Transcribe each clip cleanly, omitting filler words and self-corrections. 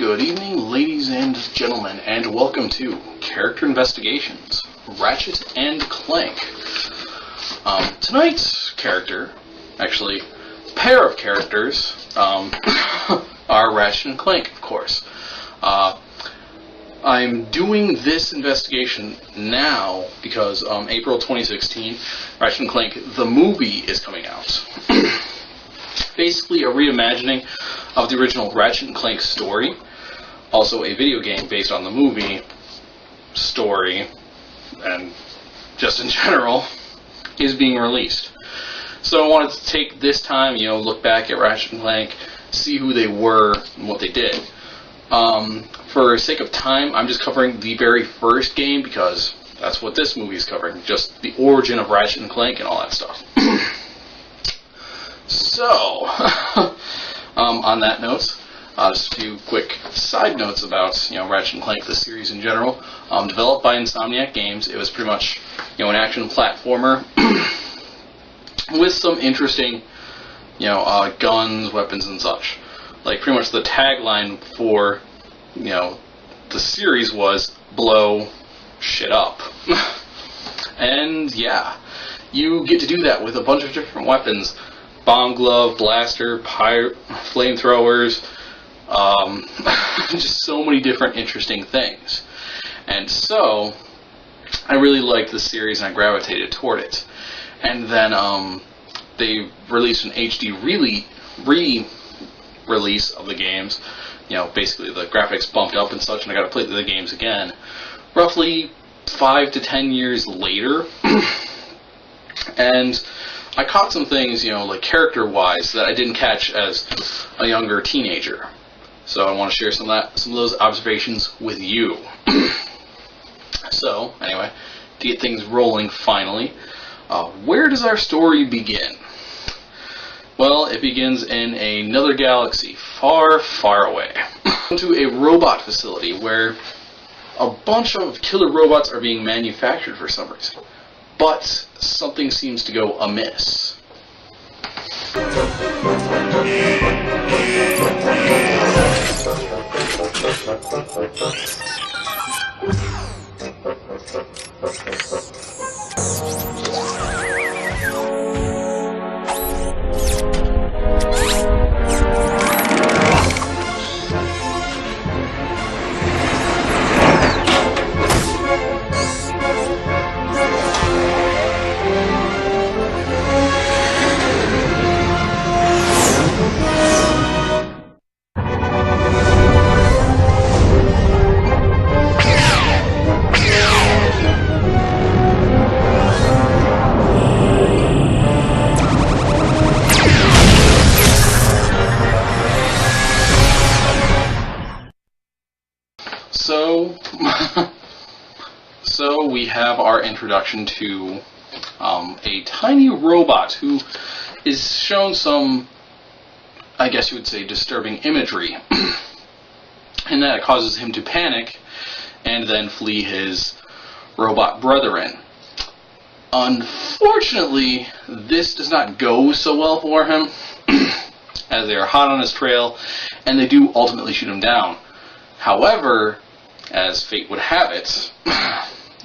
Good evening, ladies and gentlemen, and welcome to Character Investigations, Ratchet and Clank. Tonight's character, actually, pair of characters, are Ratchet and Clank, of course. I'm doing this investigation now because April 2016, Ratchet and Clank, the movie, is coming out. Basically a reimagining of the original Ratchet and Clank story, also a video game based on the movie story, and just in general, is being released. So I wanted to take this time, look back at Ratchet and Clank, see who they were and what they did. For sake of time, I'm just covering the very first game because that's what this movie is covering, just the origin of Ratchet and Clank and all that stuff. So, on that note, just a few quick side notes about Ratchet and Clank, the series in general. Developed by Insomniac Games, it was pretty much an action platformer with some interesting guns, weapons, and such. Like pretty much the tagline for the series was blow shit up. And yeah, you get to do that with a bunch of different weapons. Bomb glove, blaster, flamethrowers, just so many different interesting things. And so, I really liked the series and I gravitated toward it. And then they released an HD re-release of the games. Basically the graphics bumped up and such, and I got to play the games again. Roughly 5 to 10 years later. And I caught some things, like character-wise, that I didn't catch as a younger teenager. So I want to share some of those observations with you. So, anyway, to get things rolling finally, where does our story begin? Well, it begins in another galaxy, far, far away. To a robot facility where a bunch of killer robots are being manufactured for some reason. But something seems to go amiss. So we have our introduction to a tiny robot who is shown some, I guess you would say, disturbing imagery. And that causes him to panic and then flee his robot brethren. Unfortunately, this does not go so well for him, as they are hot on his trail, and they do ultimately shoot him down. However, as fate would have it,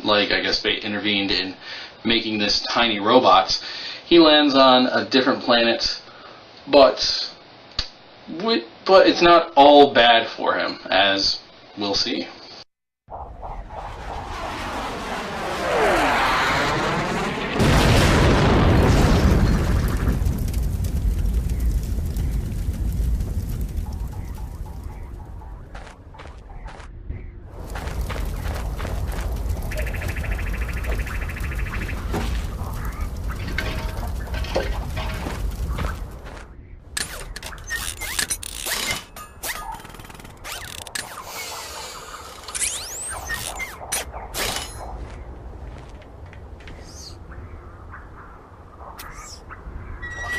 like I guess fate intervened in making this tiny robot, he lands on a different planet, but it's not all bad for him, as we'll see.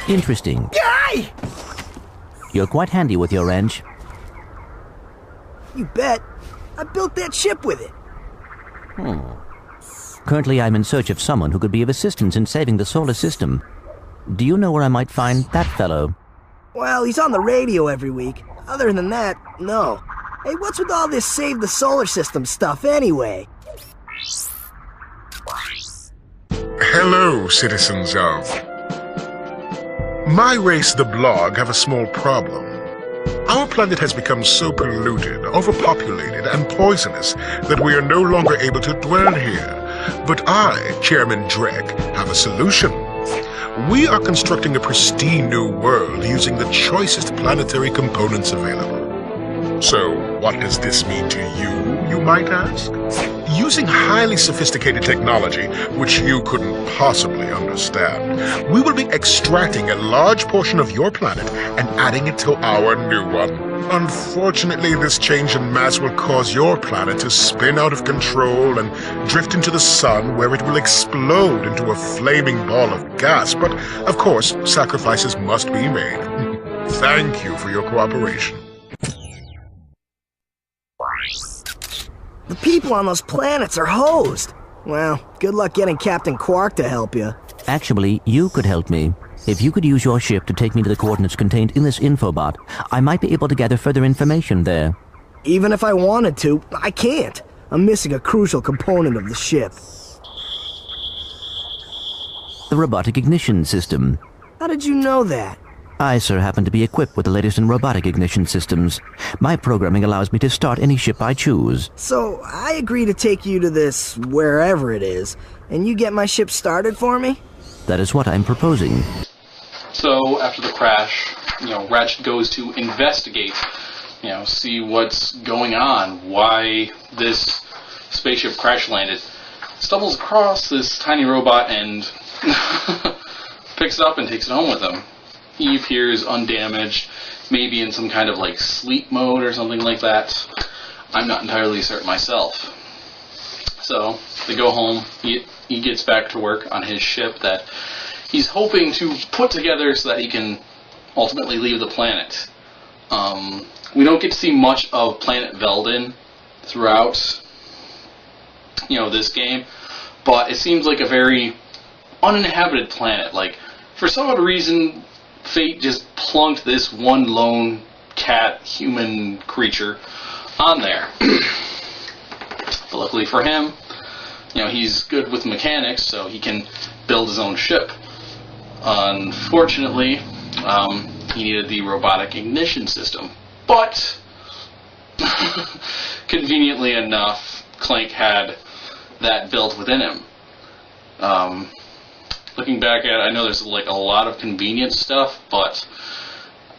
Interesting. Guy! You're quite handy with your wrench. You bet. I built that ship with it. Currently, I'm in search of someone who could be of assistance in saving the solar system. Do you know where I might find that fellow? Well, he's on the radio every week. Other than that, no. Hey, what's with all this save the solar system stuff anyway? Hello, citizens of... My race, the Blog, have a small problem. Our planet has become so polluted, overpopulated, and poisonous that we are no longer able to dwell here. But I, Chairman Drek, have a solution. We are constructing a pristine new world using the choicest planetary components available. So, what does this mean to you might ask? Using highly sophisticated technology, which you couldn't possibly understand, we will be extracting a large portion of your planet and adding it to our new one. Unfortunately, this change in mass will cause your planet to spin out of control and drift into the sun, where it will explode into a flaming ball of gas. But, of course, sacrifices must be made. Thank you for your cooperation. The people on those planets are hosed. Well, good luck getting Captain Quark to help you. Actually, you could help me. If you could use your ship to take me to the coordinates contained in this infobot, I might be able to gather further information there. Even if I wanted to, I can't. I'm missing a crucial component of the ship. The robotic ignition system. How did you know that? I, sir, happen to be equipped with the latest in robotic ignition systems. My programming allows me to start any ship I choose. So, I agree to take you to this, wherever it is, and you get my ship started for me? That is what I'm proposing. So, after the crash, Ratchet goes to investigate, see what's going on, why this spaceship crash landed. Stumbles across this tiny robot and picks it up and takes it home with him. He appears undamaged, maybe in some kind of sleep mode or something like that. I'm not entirely certain myself. So they go home. He gets back to work on his ship that he's hoping to put together so that he can ultimately leave the planet. We don't get to see much of planet Veldin throughout this game, but it seems like a very uninhabited planet. For some odd reason, fate just plunked this one lone cat human creature on there. But luckily for him, he's good with mechanics, so he can build his own ship. Unfortunately, he needed the robotic ignition system. But, conveniently enough, Clank had that built within him. Looking back at it, I know there's a lot of convenient stuff, but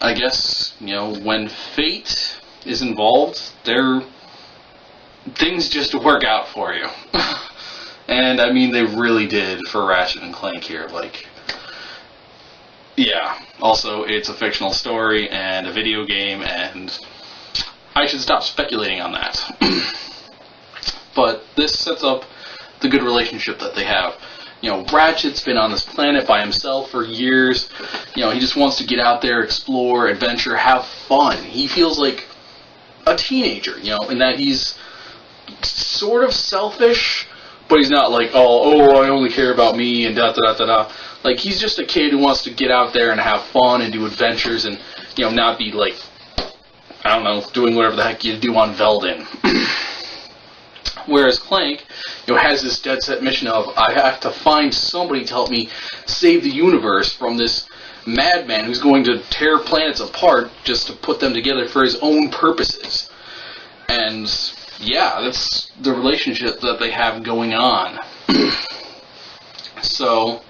I guess, when fate is involved, things just work out for you. And I mean, they really did for Ratchet and Clank here. Yeah. Also, it's a fictional story and a video game, and I should stop speculating on that. But this sets up the good relationship that they have. Ratchet's been on this planet by himself for years. He just wants to get out there, explore, adventure, have fun. He feels like a teenager, in that he's sort of selfish, but he's not I only care about me and da-da-da-da-da. He's just a kid who wants to get out there and have fun and do adventures and, not be, doing whatever the heck you do on Veldin. Whereas Clank, has this dead set mission of, I have to find somebody to help me save the universe from this madman who's going to tear planets apart just to put them together for his own purposes. And, yeah, that's the relationship that they have going on. So,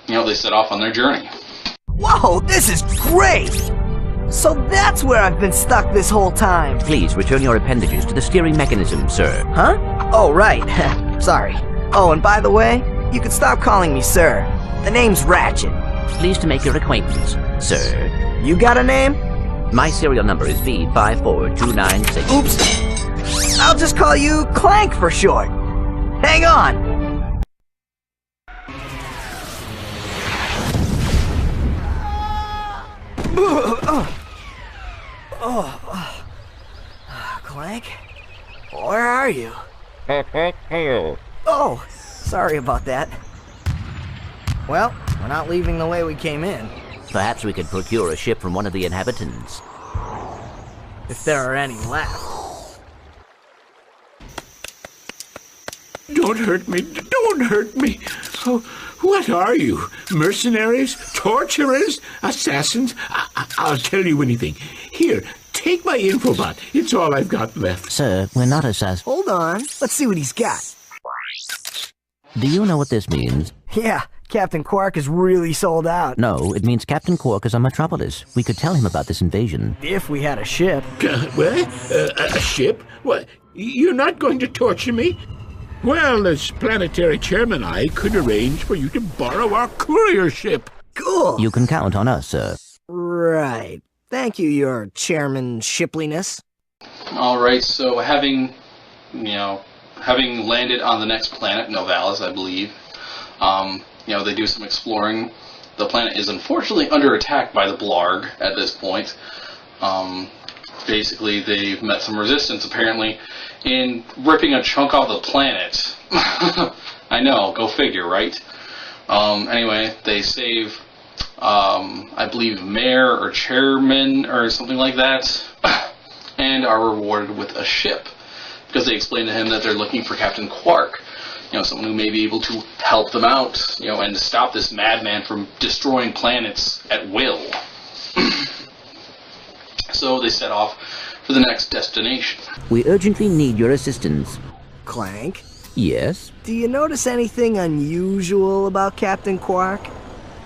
they set off on their journey. Whoa, this is great! So that's where I've been stuck this whole time. Please return your appendages to the steering mechanism, sir. Huh? Oh, right. Sorry. Oh, and by the way, you can stop calling me sir. The name's Ratchet. Pleased to make your acquaintance, sir. You got a name? My serial number is V54296. Oops. I'll just call you Clank for short. Hang on. Clank? Where are you? Oh, sorry about that. Well, we're not leaving the way we came in. Perhaps we could procure a ship from one of the inhabitants. If there are any left. Don't hurt me. Don't hurt me. Oh, what are you? Mercenaries? Torturers? Assassins? I'll tell you anything. Here, take my infobot. It's all I've got left. Sir, we're not assassins. Hold on. Let's see what he's got. Do you know what this means? Yeah, Captain Quark is really sold out. No, it means Captain Quark is on Metropolis. We could tell him about this invasion. If we had a ship. What? A ship? What? You're not going to torture me? Well, as planetary chairman, I could arrange for you to borrow our courier ship. Cool. You can count on us, sir. Right. Thank you, your chairman shipliness. Alright, so having landed on the next planet, Novalis, I believe, they do some exploring. The planet is unfortunately under attack by the Blarg at this point. Basically, they've met some resistance, apparently, in ripping a chunk off the planet. I know, go figure, right? Anyway, they save, I believe, mayor or chairman or something like that, and are rewarded with a ship, because they explain to him that they're looking for Captain Quark, someone who may be able to help them out, and to stop this madman from destroying planets at will. So they set off for the next destination. We urgently need your assistance. Clank? Yes? Do you notice anything unusual about Captain Quark?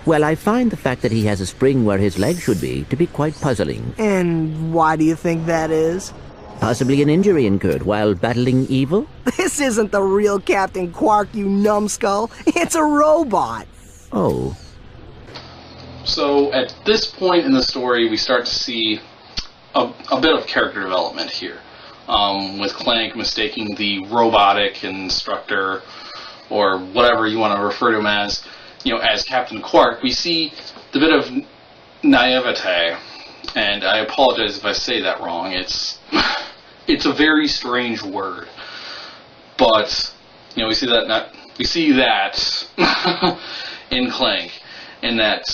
Well, I find the fact that he has a spring where his leg should be to be quite puzzling. And why do you think that is? Possibly an injury incurred while battling evil? This isn't the real Captain Quark, you numbskull. It's a robot. Oh. So at this point in the story, we start to see a bit of character development here, with Clank mistaking the robotic instructor, or whatever you want to refer to him as Captain Quark. We see the bit of naivete, and I apologize if I say that wrong. It's a very strange word, but we see that in Clank, in that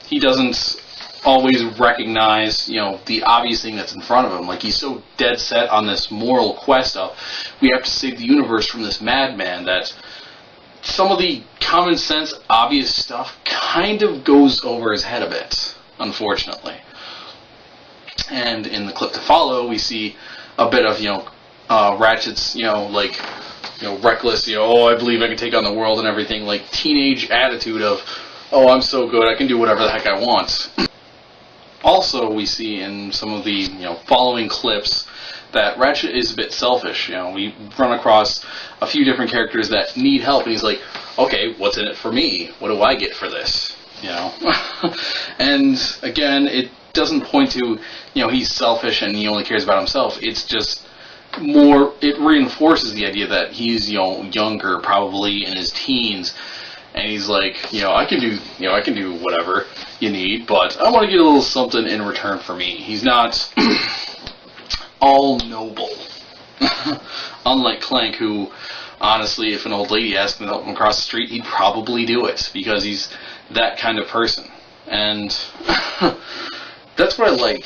he doesn't always recognize, the obvious thing that's in front of him. Like, he's so dead set on this moral quest of, we have to save the universe from this madman, that some of the common sense, obvious stuff kind of goes over his head a bit, unfortunately. And in the clip to follow, we see a bit of, Ratchet's, reckless, oh, I believe I can take on the world and everything, like, teenage attitude of, oh, I'm so good, I can do whatever the heck I want. Also, we see in some of the following clips that Ratchet is a bit selfish. We run across a few different characters that need help, and he's like, okay, what's in it for me? What do I get for this? And again, it doesn't point to he's selfish and he only cares about himself. It's just more. It reinforces the idea that he's younger, probably in his teens. And he's like, I can do whatever you need, but I want to get a little something in return for me. He's not all noble. Unlike Clank, who, honestly, if an old lady asked him to help him across the street, he'd probably do it, because he's that kind of person. And that's what I like.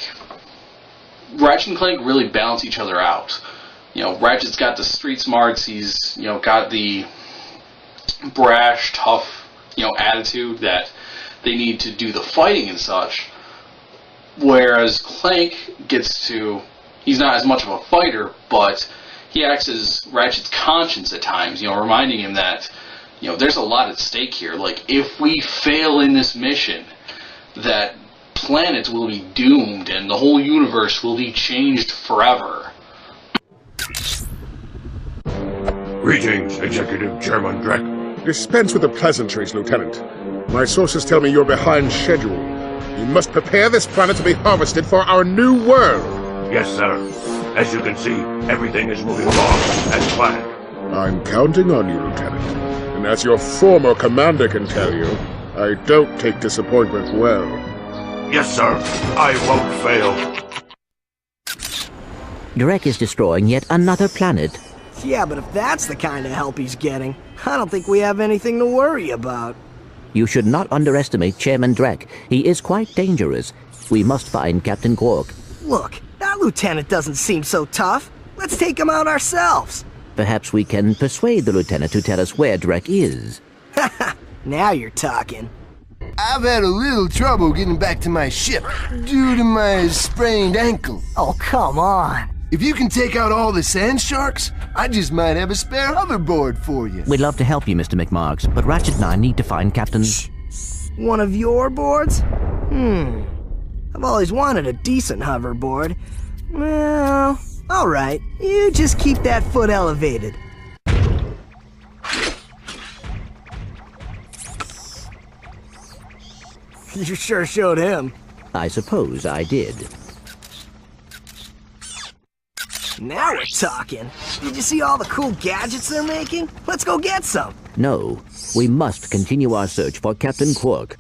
Ratchet and Clank really balance each other out. Ratchet's got the street smarts, he's, got the brash, tough, attitude that they need to do the fighting and such, whereas Clank he's not as much of a fighter, but he acts as Ratchet's conscience at times, reminding him that, there's a lot at stake here. Like, if we fail in this mission, that planets will be doomed and the whole universe will be changed forever. Greetings, Executive Chairman Drek. Dispense with the pleasantries, Lieutenant. My sources tell me you're behind schedule. You must prepare this planet to be harvested for our new world. Yes, sir. As you can see, everything is moving along as planned. I'm counting on you, Lieutenant. And as your former commander can tell you, I don't take disappointment well. Yes, sir. I won't fail. Drek is destroying yet another planet. Yeah, but if that's the kind of help he's getting, I don't think we have anything to worry about. You should not underestimate Chairman Drek. He is quite dangerous. We must find Captain Quark. Look, that lieutenant doesn't seem so tough. Let's take him out ourselves. Perhaps we can persuade the lieutenant to tell us where Drek is. Now you're talking. I've had a little trouble getting back to my ship due to my sprained ankle. Oh, come on. If you can take out all the sand sharks, I just might have a spare hoverboard for you. We'd love to help you, Mr. McMarks, but Ratchet and I need to find Captain... One of your boards? I've always wanted a decent hoverboard. Well, alright. You just keep that foot elevated. You sure showed him. I suppose I did. Now we're talking. Did you see all the cool gadgets they're making? Let's go get some. No, we must continue our search for Captain Quark.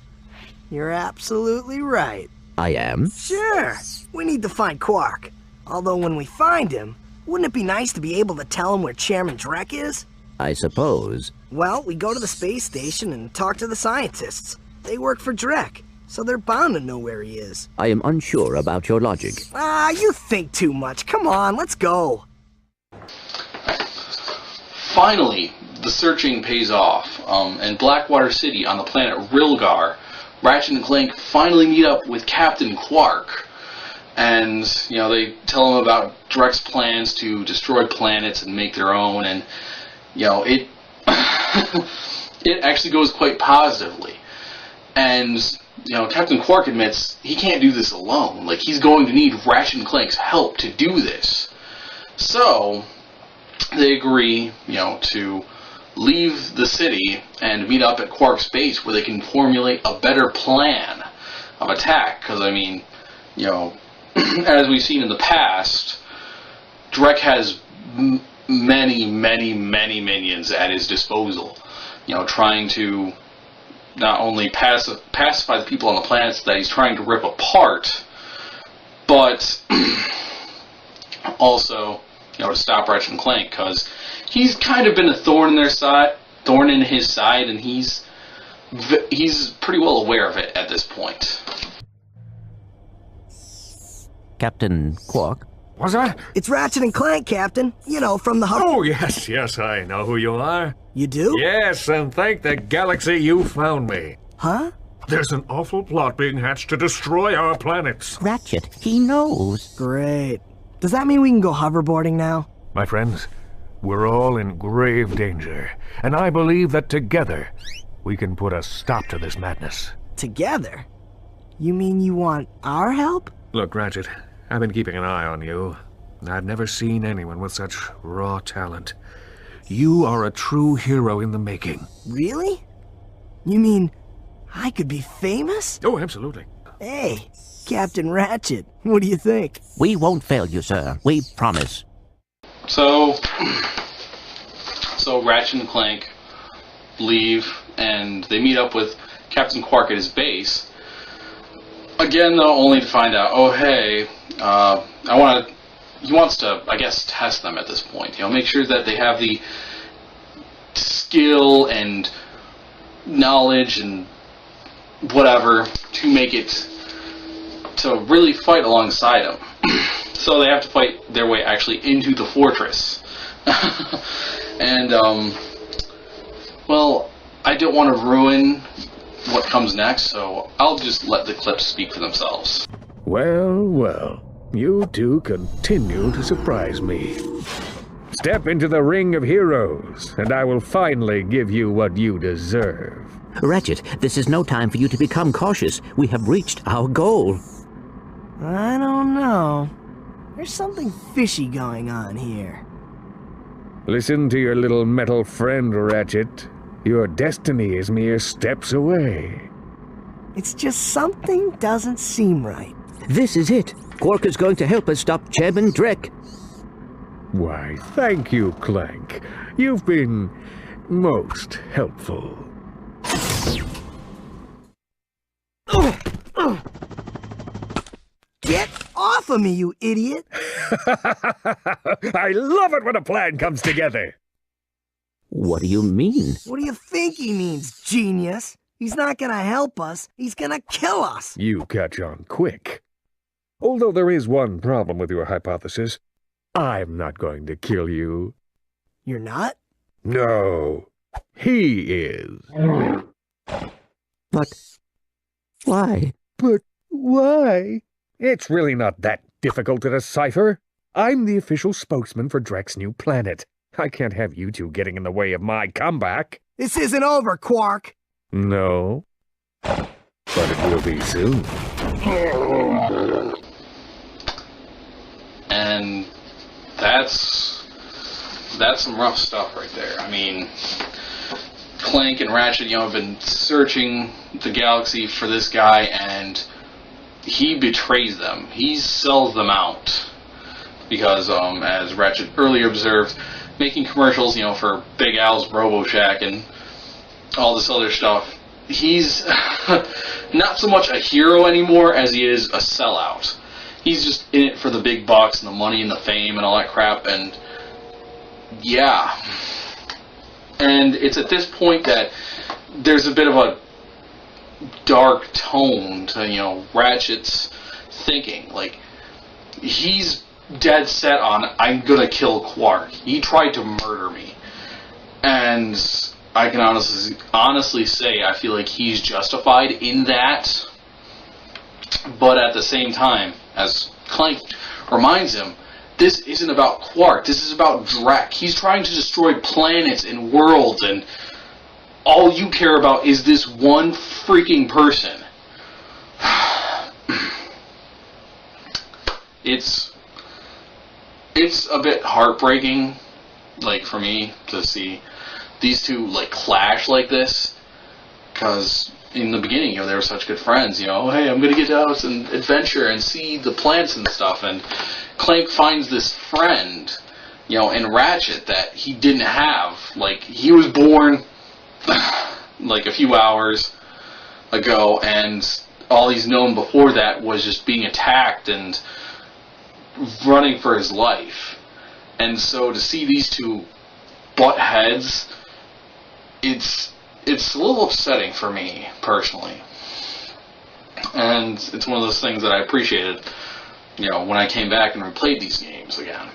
You're absolutely right. I am? Sure. We need to find Quark. Although when we find him, wouldn't it be nice to be able to tell him where Chairman Drek is? I suppose. Well, we go to the space station and talk to the scientists. They work for Drek, so they're bound to know where he is. I am unsure about your logic. You think too much. Come on, let's go. Finally, the searching pays off. In Blackwater City on the planet Rilgar, Ratchet and Clank finally meet up with Captain Quark. And, they tell him about Drek's plans to destroy planets and make their own, and, it it actually goes quite positively. And, Captain Quark admits he can't do this alone. Like, he's going to need Ratchet and Clank's help to do this. So, they agree, to leave the city and meet up at Quark's base where they can formulate a better plan of attack. Because, as we've seen in the past, Drek has many, many, many minions at his disposal. Trying to not only pacify the people on the planets that he's trying to rip apart, but also, to stop Ratchet and Clank, because he's kind of been a thorn in his side, and he's pretty well aware of it at this point. Captain Quark? Was I? It's Ratchet and Clank, Captain. From the hub. Oh, yes, I know who you are. You do? Yes, and thank the galaxy you found me. Huh? There's an awful plot being hatched to destroy our planets. Ratchet, he knows. Great. Does that mean we can go hoverboarding now? My friends, we're all in grave danger, and I believe that together we can put a stop to this madness. Together? You mean you want our help? Look, Ratchet, I've been keeping an eye on you. I've never seen anyone with such raw talent. You are a true hero in the making. Really? You mean I could be famous? Oh, absolutely. Hey, Captain Ratchet, what do you think? We won't fail you, sir. We promise. So Ratchet and Clank leave, and they meet up with Captain Quark at his base. Again, though, only to find out, oh, hey, he wants to, I guess, test them at this point. Make sure that they have the skill and knowledge and whatever to make it, to really fight alongside him. So they have to fight their way actually into the fortress. And, well, I don't want to ruin what comes next, so I'll just let the clips speak for themselves. Well, you two continue to surprise me. Step into the ring of heroes, and I will finally give you what you deserve. Ratchet, this is no time for you to become cautious. We have reached our goal. I don't know. There's something fishy going on here. Listen to your little metal friend, Ratchet. Your destiny is mere steps away. It's just something doesn't seem right. This is it. Quark is going to help us stop Chairman Drek. Why, thank you, Clank. You've been most helpful. Get off of me, you idiot! I love it when a plan comes together. What do you mean? What do you think he means, genius? He's not gonna help us. He's gonna kill us. You catch on quick. Although there is one problem with your hypothesis. I'm not going to kill you. You're not? No, he is. But why? But why? It's really not that difficult to decipher. I'm the official spokesman for Drek's new planet. I can't have you two getting in the way of my comeback. This isn't over, Quark. No, but it will be soon. And that's some rough stuff right there. I mean, Clank and Ratchet, have been searching the galaxy for this guy, and he betrays them. He sells them out because, as Ratchet earlier observed, making commercials, for Big Al's Robo Shack and all this other stuff. He's not so much a hero anymore as he is a sellout. He's just in it for the big bucks and the money and the fame and all that crap, and yeah. And it's at this point that there's a bit of a dark tone to, Ratchet's thinking. Like, he's dead set on, I'm gonna kill Quark. He tried to murder me. And I can honestly say I feel like he's justified in that. But at the same time, as Clank reminds him, this isn't about Quark, this is about Drek. He's trying to destroy planets and worlds, and all you care about is this one freaking person. It's a bit heartbreaking, for me, to see these two, clash like this. Because in the beginning, they were such good friends, hey, I'm gonna get out and adventure and see the planets and stuff, and Clank finds this friend, in Ratchet that he didn't have. He was born, a few hours ago, and all he's known before that was just being attacked and running for his life. And so to see these two butt heads, it's a little upsetting for me, personally. And it's one of those things that I appreciated, when I came back and replayed these games again.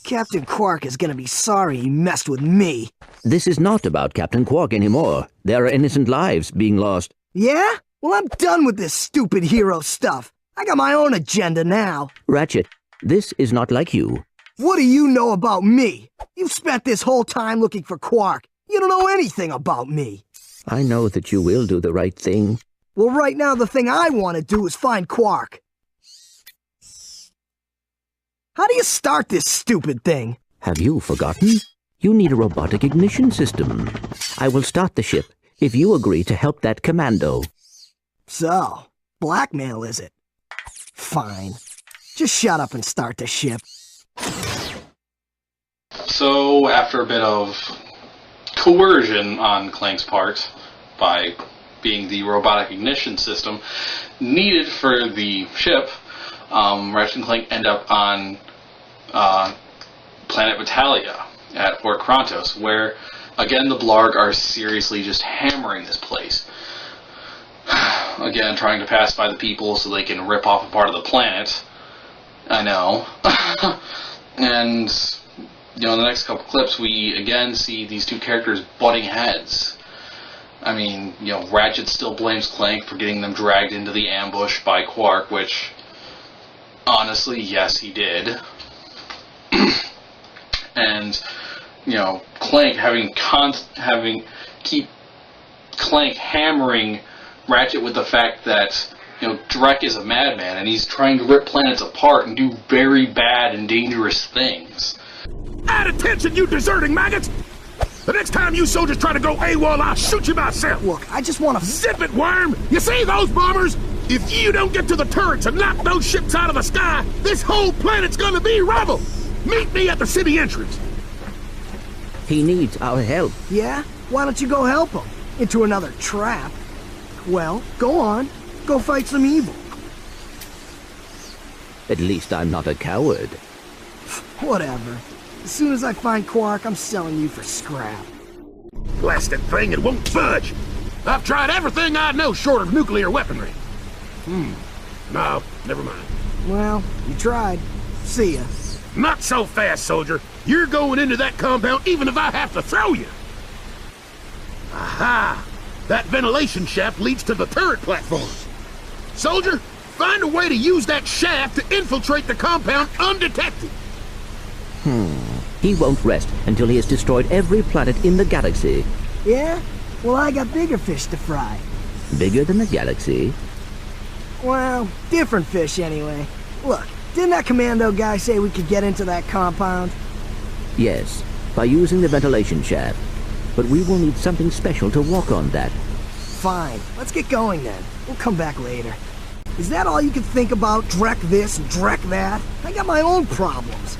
Captain Quark is gonna be sorry he messed with me. This is not about Captain Quark anymore. There are innocent lives being lost. Yeah? Well, I'm done with this stupid hero stuff. I got my own agenda now. Ratchet, this is not like you. What do you know about me? You've spent this whole time looking for Quark. You don't know anything about me. I know that you will do the right thing. Well, right now the thing I want to do is find Quark. How do you start this stupid thing? Have you forgotten? You need a robotic ignition system. I will start the ship if you agree to help that commando. So, blackmail is it? Fine. Just shut up and start the ship. So, after a bit of coercion on Clank's part, by being the robotic ignition system needed for the ship, Ratchet and Clank end up on planet Vitalia at Fort Krontos, where, again, the Blarg are seriously just hammering this place. Again, trying to pacify the people so they can rip off a part of the planet. I know. And, in the next couple clips, we again see these two characters butting heads. I mean, Ratchet still blames Clank for getting them dragged into the ambush by Quark, which, honestly, yes, he did. And, Clank keep Clank hammering Ratchet with the fact that, Drek is a madman, and he's trying to rip planets apart and do very bad and dangerous things. Add attention, you deserting maggots! The next time you soldiers try to go AWOL, I'll shoot you myself! Look, I just want to... Zip it, worm! You see those bombers? If you don't get to the turrets and knock those ships out of the sky, this whole planet's gonna be rubble! Meet me at the city entrance! He needs our help. Yeah? Why don't you go help him? Into another trap? Well, go on. Go fight some evil. At least I'm not a coward. Whatever. As soon as I find Quark, I'm selling you for scrap. Blasted thing, it won't budge! I've tried everything I know short of nuclear weaponry. No, never mind. Well, you tried. See ya. Not so fast, soldier. You're going into that compound even if I have to throw you. Aha! That ventilation shaft leads to the turret platform. Soldier, find a way to use that shaft to infiltrate the compound undetected. He won't rest until he has destroyed every planet in the galaxy. Yeah? Well, I got bigger fish to fry. Bigger than the galaxy? Well, different fish anyway. Look, didn't that commando guy say we could get into that compound? Yes, by using the ventilation shaft. But we will need something special to walk on that. Fine, let's get going then. We'll come back later. Is that all you can think about? Drek this, Drek that? I got my own problems.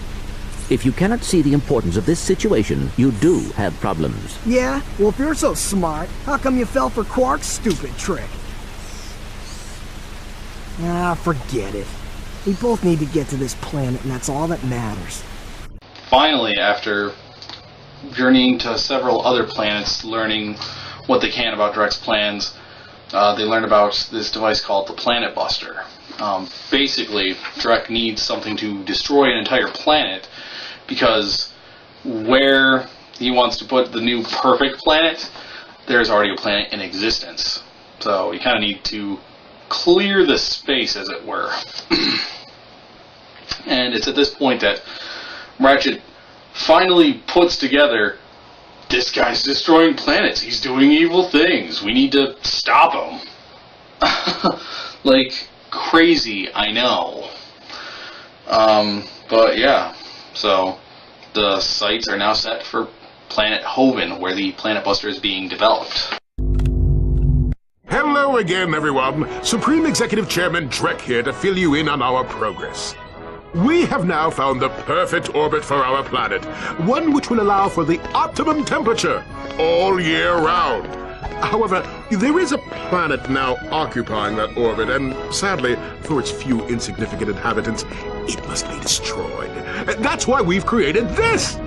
If you cannot see the importance of this situation, you do have problems. Yeah? Well, if you're so smart, how come you fell for Quark's stupid trick? Ah, forget it. We both need to get to this planet, and that's all that matters. Finally, after journeying to several other planets, learning what they can about Drek's plans, they learn about this device called the Planet Buster. Basically, Drek needs something to destroy an entire planet, because where he wants to put the new perfect planet, there's already a planet in existence. So you kind of need to clear the space, as it were. And it's at this point that Ratchet finally puts together, this guy's destroying planets, he's doing evil things, we need to stop him. Like, crazy, I know. But yeah, so the sights are now set for Planet Hoven, where the Planet Buster is being developed. Hello again, everyone. Supreme Executive Chairman Drek here to fill you in on our progress. We have now found the perfect orbit for our planet, one which will allow for the optimum temperature all year round. However, there is a planet now occupying that orbit, and sadly, for its few insignificant inhabitants, it must be destroyed. That's why we've created this!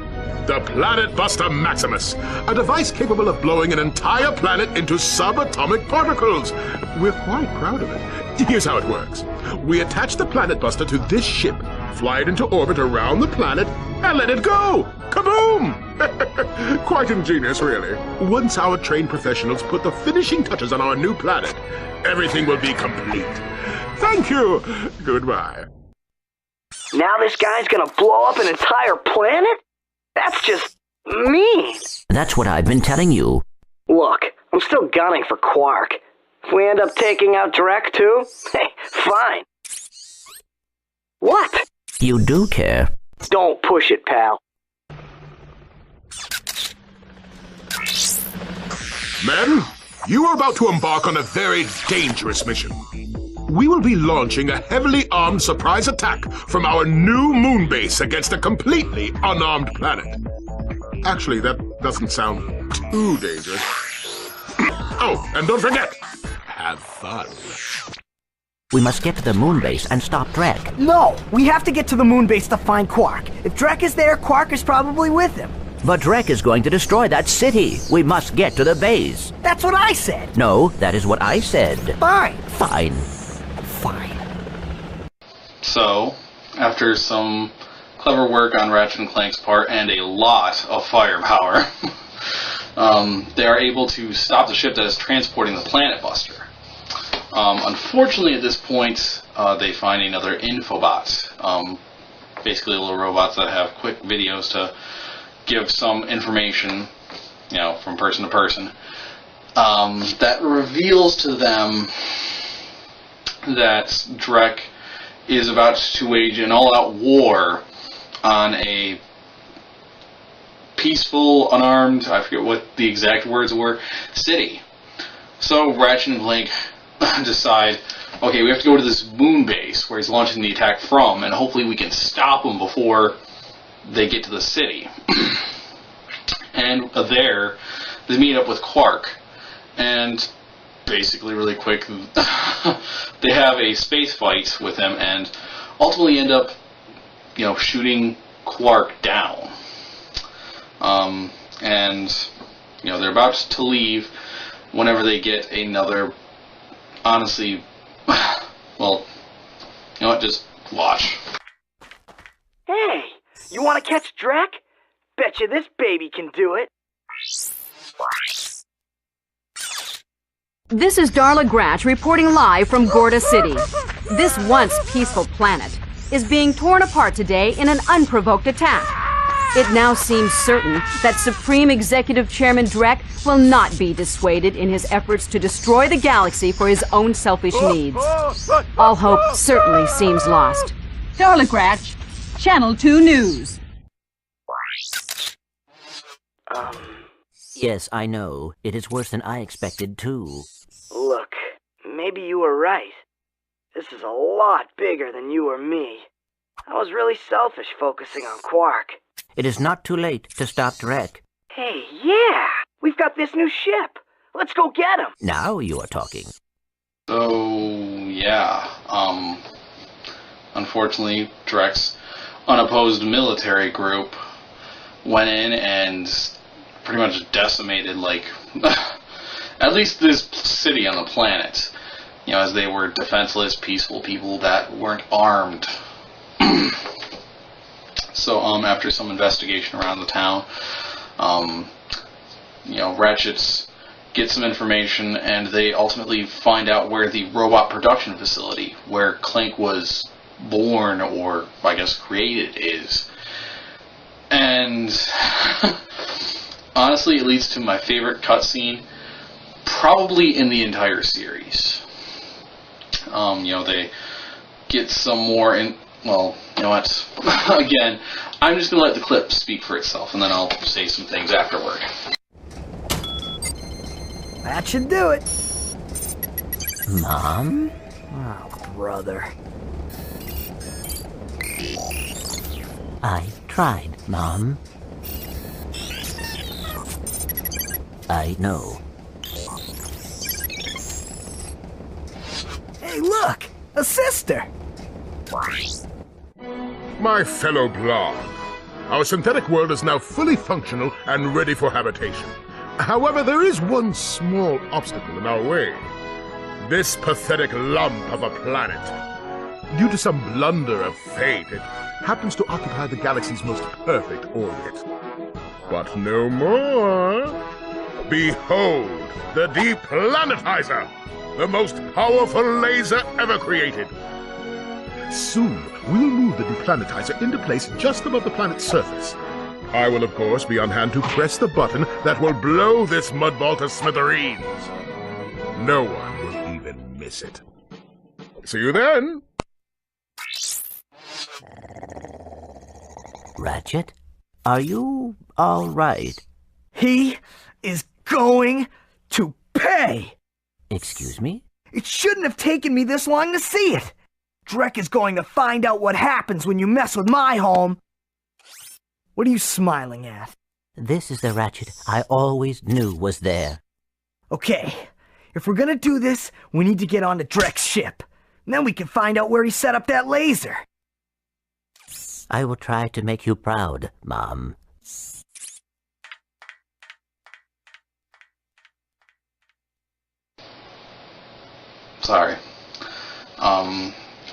The Planet Buster Maximus, a device capable of blowing an entire planet into subatomic particles. We're quite proud of it. Here's how it works. We attach the Planet Buster to this ship, fly it into orbit around the planet, and let it go! Kaboom! Quite ingenious, really. Once our trained professionals put the finishing touches on our new planet, everything will be complete. Thank you! Goodbye. Now this guy's gonna blow up an entire planet? That's just mean. That's what I've been telling you. Look, I'm still gunning for Quark. If we end up taking out Drek too, hey, fine. What? You do care. Don't push it, pal. Men, you are about to embark on a very dangerous mission. We will be launching a heavily armed surprise attack from our new moon base against a completely unarmed planet. Actually, that doesn't sound too dangerous. Oh, and don't forget, have fun. We must get to the moon base and stop Drek. No, we have to get to the moon base to find Quark. If Drek is there, Quark is probably with him. But Drek is going to destroy that city. We must get to the base. That's what I said. No, that is what I said. Fine. Fine. Fine. So, after some clever work on Ratchet and Clank's part and a lot of firepower, they are able to stop the ship that is transporting the Planet Buster. Unfortunately, at this point, they find another infobot. Basically, little robots that have quick videos to give some information, from person to person, that reveals to them that Drek is about to wage an all-out war on a peaceful, unarmed, I forget what the exact words were, city. So Ratchet and Clank decide, okay, we have to go to this moon base where he's launching the attack from, and hopefully we can stop him before they get to the city. And there, they meet up with Quark, and basically, really quick, they have a space fight with him, and ultimately end up, shooting Quark down. And they're about to leave whenever they get another. Honestly, well, just watch. Hey, You want to catch Drek? Betcha this baby can do it. This is Darla Gratch reporting live from Gorda City. This once peaceful planet is being torn apart today in an unprovoked attack. It now seems certain that Supreme Executive Chairman Drek will not be dissuaded in his efforts to destroy the galaxy for his own selfish needs. All hope certainly seems lost. Darla Gratch, Channel 2 News. Yes, I know. It is worse than I expected, too. Look, maybe you were right. This is a lot bigger than you or me. I was really selfish focusing on Quark. It is not too late to stop Drek. Hey, yeah! We've got this new ship. Let's go get him! Now you are talking. So, yeah, unfortunately, Drek's unopposed military group went in and pretty much decimated, like, at least this city on the planet. You know, as they were defenseless, peaceful people that weren't armed. So, after some investigation around the town, you know, Ratchets get some information, and they ultimately find out where the robot production facility, where Clank was born, or, I guess, created, is. And, honestly, it leads to my favorite cutscene, probably in the entire series. You know, they get some more in... Well, you know what? Again, I'm just going to let the clip speak for itself, and then I'll say some things afterward. That should do it. Mom? Oh, brother. I tried, Mom. I know. Hey, look! A sister! My fellow blog, our synthetic world is now fully functional and ready for habitation. However, there is one small obstacle in our way. This pathetic lump of a planet. Due to some blunder of fate, it happens to occupy the galaxy's most perfect orbit. But no more. Behold, the Deplanetizer, the most powerful laser ever created. Soon, we'll move the Deplanetizer into place just above the planet's surface. I will, of course, be on hand to press the button that will blow this mudball to smithereens. No one will even miss it. See you then! Ratchet? Are you all right? He is going to pay! Excuse me? It shouldn't have taken me this long to see it! Drek is going to find out what happens when you mess with my home! What are you smiling at? This is the Ratchet I always knew was there. Okay, if we're gonna do this, we need to get onto Drek's ship. And then we can find out where he set up that laser. I will try to make you proud, Mom. Sorry.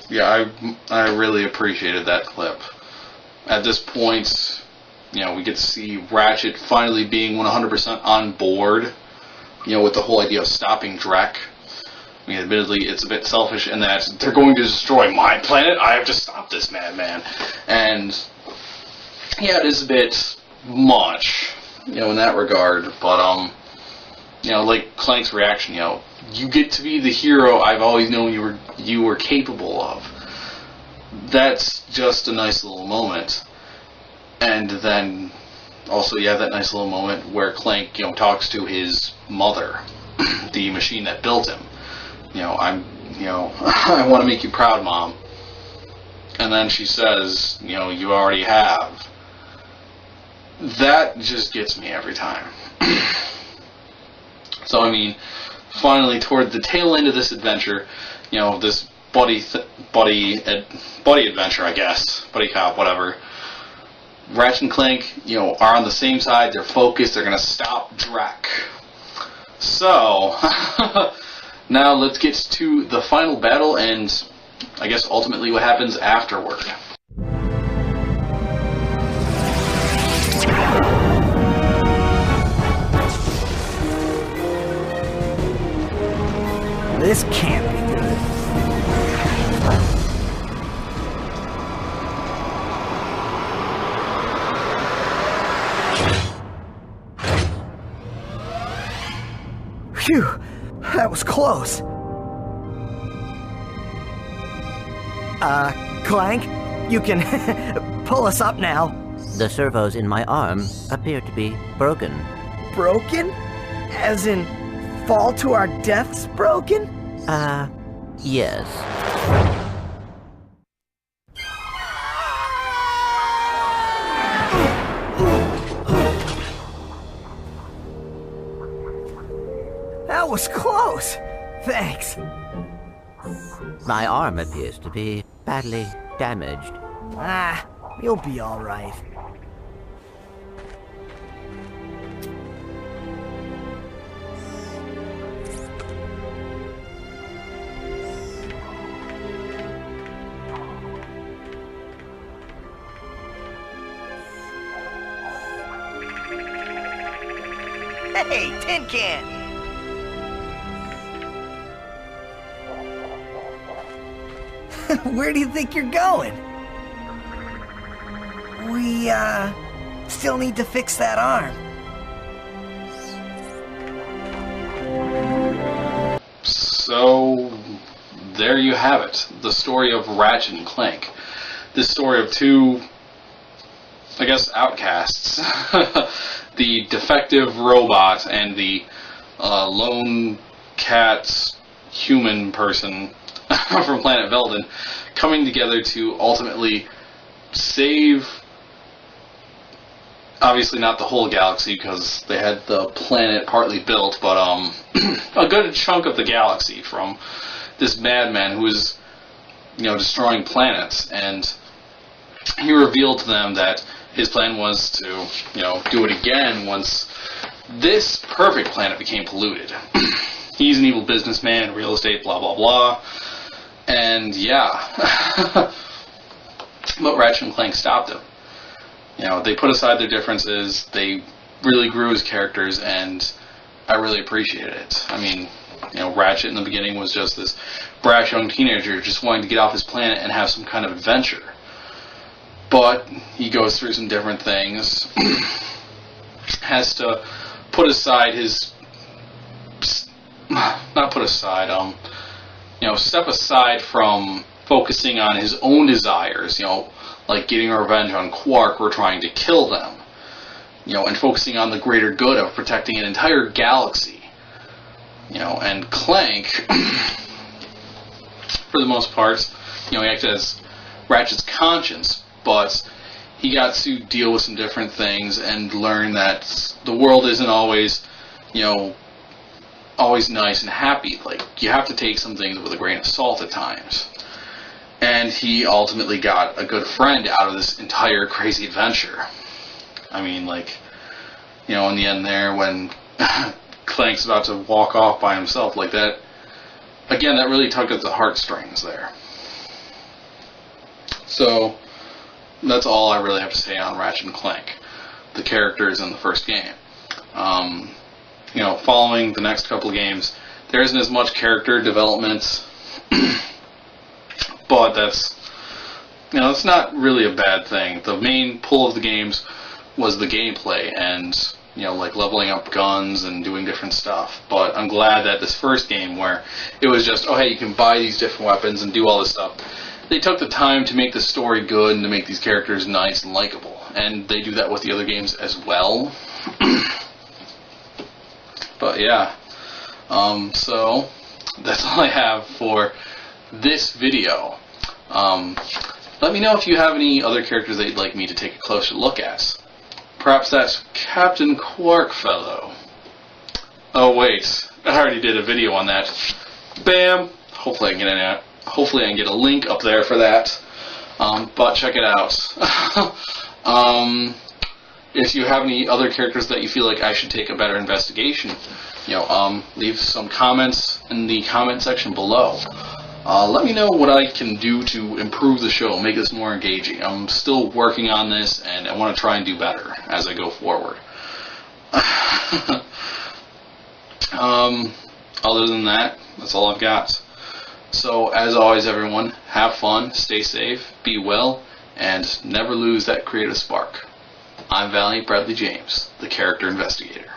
Yeah, I really appreciated that clip. At this point, you know, we get to see Ratchet finally being 100% on board, you know, with the whole idea of stopping Drek. I mean, admittedly, it's a bit selfish in that they're going to destroy my planet. I have to stop this madman. And, yeah, it is a bit much, you know, in that regard. But, you know, like Clank's reaction, you know, you get to be the hero I've always known you were capable of. That's just a nice little moment. And then, also, you have that nice little moment where Clank, you know, talks to his mother, the machine that built him. You know, I want to make you proud, Mom. And then she says, you know, you already have. That just gets me every time. So, I mean, finally, toward the tail end of this adventure, you know, this buddy adventure, I guess, buddy cop, whatever. Ratchet and Clank, you know, are on the same side. They're focused. They're gonna stop Drek. So, now let's get to the final battle and, I guess, ultimately what happens afterward. Phew, that was close. Clank, you can pull us up now. The servos in my arm appear to be broken. Broken? As in, fall to our deaths broken? Yes. That was close. Thanks. My arm appears to be badly damaged. You'll be all right. Hey, tin can! Where do you think you're going? We, still need to fix that arm. So, there you have it. The story of Ratchet and Clank. This story of two, I guess, outcasts. The defective robot and the lone cat human person from planet Veldin coming together to ultimately save, obviously not the whole galaxy because they had the planet partly built, but a good chunk of the galaxy from this madman who was, destroying planets. And he revealed to them that his plan was to, do it again once this perfect planet became polluted. He's an evil businessman, real estate, blah, blah, blah. And, yeah. But Ratchet and Clank stopped him. They put aside their differences, they really grew as characters, and I really appreciated it. I mean, Ratchet in the beginning was just this brash young teenager just wanting to get off his planet and have some kind of adventure. But he goes through some different things, has to put aside his, not put aside, step aside from focusing on his own desires, like getting revenge on Quark or trying to kill them, and focusing on the greater good of protecting an entire galaxy, and Clank, for the most part, he acted as Ratchet's conscience, but he got to deal with some different things and learn that the world isn't always, always nice and happy. Like, you have to take some things with a grain of salt at times. And he ultimately got a good friend out of this entire crazy adventure. I mean, in the end there, when Clank's about to walk off by himself like that, again, that really tugged at the heartstrings there. So, that's all I really have to say on Ratchet and Clank, the characters in the first game. Following the next couple of games, there isn't as much character development, but that's, it's not really a bad thing. The main pull of the games was the gameplay and, leveling up guns and doing different stuff. But I'm glad that this first game, where it was just, oh hey, you can buy these different weapons and do all this stuff, they took the time to make the story good and to make these characters nice and likable. And they do that with the other games as well. But yeah, so that's all I have for this video. Let me know if you have any other characters that you'd like me to take a closer look at. Perhaps that's Captain Quark fellow. Oh wait, I already did a video on that. Bam! Hopefully I can get a link up there for that. But check it out. If you have any other characters that you feel like I should take a better investigation, leave some comments in the comment section below. Let me know what I can do to improve the show, make this more engaging. I'm still working on this, and I want to try and do better as I go forward. Other than that, that's all I've got. So, as always, everyone, have fun, stay safe, be well, and never lose that creative spark. I'm Valiant Bradley James, the Character Investigator.